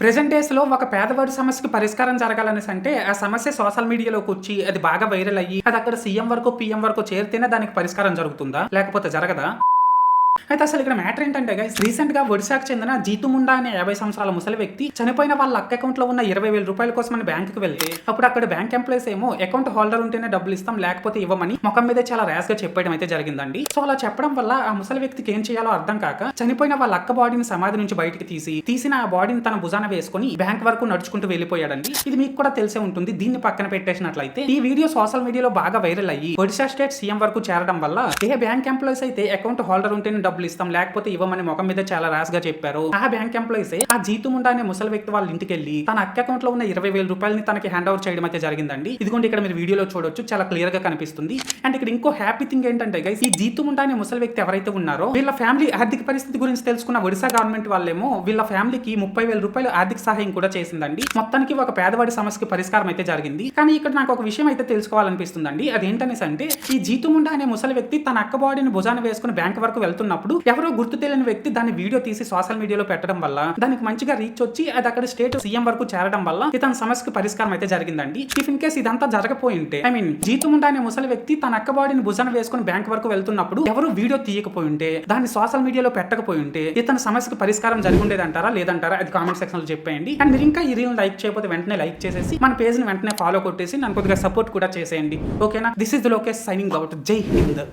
Present డేస్‌లో ఒక పేదవాడి సమస్యకి పరిష్కారం జరగాలనేసి అంటే, ఆ సమస్య సోషల్ మీడియాలోకొచ్చి అది బాగా వైరల్ అయ్యి, అది అక్కడ సీఎం వరకు, పీఎం వరకు చేరితేనే దానికి పరిష్కారం జరుగుతుందా? లేకపోతే జరగదా? అయితే అసలు ఇక్కడ మ్యాటర్ ఏంటంటే గైస్, రీసెంట్ గా ఒడిశాకు చెందిన జీతు ముండా అనే 50 సంవత్సరాల ముసలి వ్యక్తి చనిపోయిన వాళ్ళ అక్క అకౌంట్ లో ఉన్న 20,000 రూపాయల కోసమని బ్యాంకుకి వెళ్తే, అప్పుడు అక్కడ బ్యాంక్ ఎంప్లాయీస్ ఏమో అకౌంట్ హోల్డర్ ఉంటేనే డబ్బులు ఇస్తాం లేకపోతే ఇవ్వమని ముఖం మీదే చాలా ర్యాష్ గా చెప్పడం అయితే జరిగిందండి. సో అలా చెప్పడం వల్ల ఆ ముసలి వ్యక్తికి ఏం చేయాలో అర్థం కాక చనిపోయిన వాళ్ళ అక్క బాడీని సమాధి నుంచి బయటికి తీసిన ఆ బాడీని తన భుజాన వేసుకుని బ్యాంక్ వరకు నడుచుకుంటూ వెళ్ళిపోయాడండి. ఇది మీకు కూడా తెలిసే ఉంటుంది. దీన్ని పక్కన పెట్టేసినట్లయితే ఈ వీడియో సోషల్ మీడియాలో బాగా వైరల్ అయ్యి ఒడిశా స్టేట్ సీఎం వరకు చేరడం వల్ల ఏ బ్యాంక్ ఎంప్లాయీస్ అయితే అకౌంట్ హోల్డర్ ఉంటేనే డబ్బులు ఇస్తాం లేకపోతే ఇవ్వమని ముఖం మీద చాలా రాస్ గా చెప్పారు, ఆ బ్యాంక్ ఎంప్లాయీస్ ఆ జీతు ముండా అనే ముసలి వ్యక్తి వాళ్ళ ఇంటికి వెళ్ళి తన అక్క అకౌంట్ లో ఉన్న 20,000 రూపాయలని తనకి హ్యాండ్ ఓవర్ చేయడం అయితే జరిగిందండి. ఇదిగోండి ఇక్కడ మీరు వీడియోలో చూడొచ్చు, చాలా క్లియర్ గా కనిపిస్తుంది. అండ్ ఇక్కడ ఇంకో హ్యాపీ థింగ్ ఏంటంటే గైస్, ఈ జీతు ముండా అనే ముసలి వ్యక్తి ఎవరైతే ఉన్నారో వీళ్ళ ఫ్యామిలీ ఆర్థిక పరిస్థితి గురించి తెలుసుకున్న ఒడిశా గవర్నమెంట్ వాళ్ళేమో వీళ్ళ ఫ్యామిలీకి 30,000 రూపాయలు ఆర్థిక సహాయం కూడా చేసిందండి. మొత్తానికి ఒక పేదవాడి సమస్యకి పరిష్కారం అయితే జరిగింది. కానీ ఇక్కడ నాకు ఒక విషయం అయితే తెలుసుకోవాలనిపిస్తుందండి. అదేంటనేసి అంటే, ఈ జీతు ముండా అనే ముసలి వ్యక్తి తన అక్క బాడీని భుజాన వేసుకుని బ్యాంక్ వరకు వెళ్తున్నప్పుడు ఎవరో గుర్తు తెలియని వ్యక్తి దాన్ని వీడియో తీసి సోషల్ మీడియాలో పెట్టడం వల్ల దానికి మంచిగా రీచ్ వచ్చి అది అక్కడ స్టేట్ సీఎం వరకు చేరడం వల్ల ఇతని సమస్యకు పరిష్కారం అయితే జరిగిందండి. ఇఫ్ ఇన్ కేస్ ఇదంతా జరగపోయింటే, ఐ మీన్ జీతు ముండా అనే ముసలి వ్యక్తి తన అక్క బాడీని భుజాన వేసుకుని బ్యాంక్ వరకు వెళ్తున్నప్పుడు ఎవరు వీడియో తీయకపోయి ఉంటే, దాన్ని సోషల్ మీడియాలో పెట్టకపోయి ఉంటే ఇతని సమస్యకు పరిష్కారం జరిగి ఉండేదంటారా లేదంటారా అది కామెంట్ సెక్షన్ లో చెప్పేయండి. అండ్ మీరు ఇంకా ఈ రీల్ లైక్ చేయకపోతే వెంటనే లైక్ చేసేసి మన పేజ్ ని వెంటనే ఫాలో కొట్టేసి నన్ను కొద్దిగా సపోర్ట్ కూడా చేసేయండి. ఓకేనా? This is the Lokesh signing out. జై హింద్.